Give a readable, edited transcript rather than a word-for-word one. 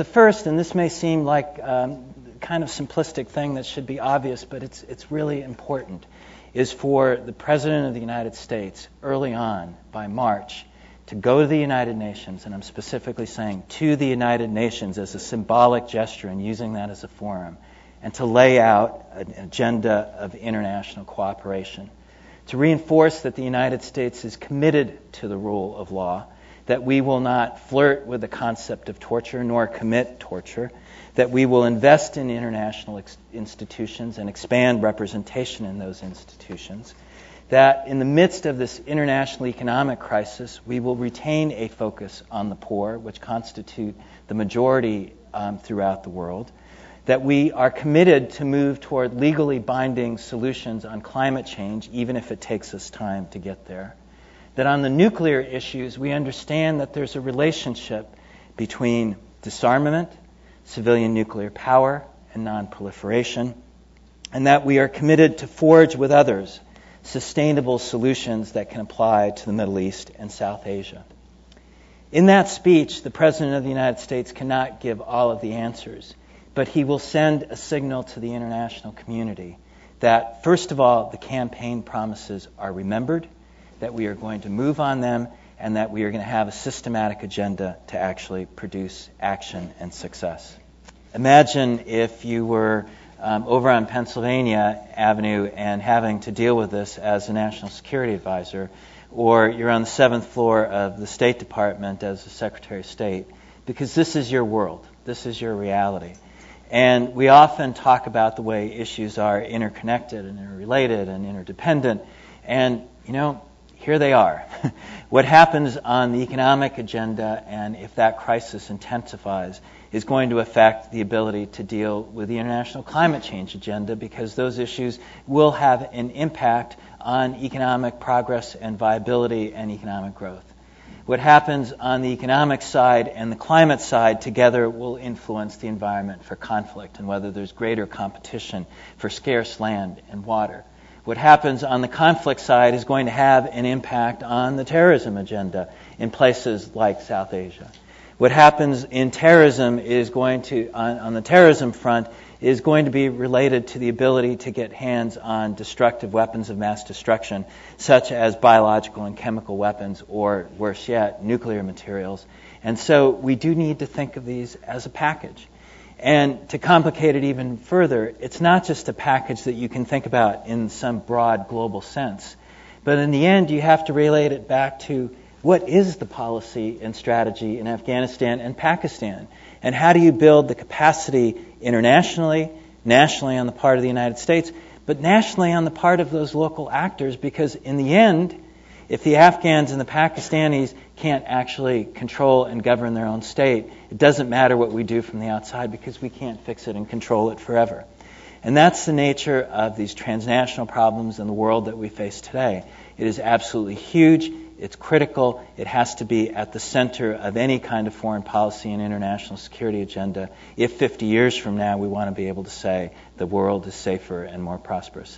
The first, and this may seem like kind of simplistic thing that should be obvious, but it's really important, is for the President of the United States early on, by March, to go to the United Nations, and I'm specifically saying to the United Nations as a symbolic gesture and using that as a forum, and to lay out an agenda of international cooperation, to reinforce that the United States is committed to the rule of law, that we will not flirt with the concept of torture nor commit torture, that we will invest in international institutions and expand representation in those institutions, that in the midst of this international economic crisis, we will retain a focus on the poor, which constitute the majority throughout the world, that we are committed to move toward legally binding solutions on climate change, even if it takes us time to get there, that on the nuclear issues, we understand that there's a relationship between disarmament, civilian nuclear power, and non-proliferation, and that we are committed to forge with others sustainable solutions that can apply to the Middle East and South Asia. In that speech, the President of the United States cannot give all of the answers, but he will send a signal to the international community that, first of all, the campaign promises are remembered, that we are going to move on them, and that we are going to have a systematic agenda to actually produce action and success. Imagine if you were over on Pennsylvania Avenue and having to deal with this as a national security advisor, or you're on the 7th floor of the State Department as the Secretary of State, because this is your world, this is your reality. And we often talk about the way issues are interconnected and interrelated and interdependent, and, here they are. What happens on the economic agenda, and if that crisis intensifies, is going to affect the ability to deal with the international climate change agenda, because those issues will have an impact on economic progress and viability and economic growth. What happens on the economic side and the climate side together will influence the environment for conflict and whether there's greater competition for scarce land and water. What happens on the conflict side is going to have an impact on the terrorism agenda in places like South Asia. What happens in terrorism is going to, on the terrorism front, is going to be related to the ability to get hands on destructive weapons of mass destruction, such as biological and chemical weapons, or worse yet, nuclear materials. And so we do need to think of these as a package. And to complicate it even further, it's not just a package that you can think about in some broad global sense. But in the end, you have to relate it back to what is the policy and strategy in Afghanistan and Pakistan? And how do you build the capacity internationally, nationally on the part of the United States, but nationally on the part of those local actors? Because in the end, if the Afghans and the Pakistanis can't actually control and govern their own state, it doesn't matter what we do from the outside, because we can't fix it and control it forever. And that's the nature of these transnational problems in the world that we face today. It is absolutely huge. It's critical. It has to be at the center of any kind of foreign policy and international security agenda if 50 years from now we want to be able to say the world is safer and more prosperous.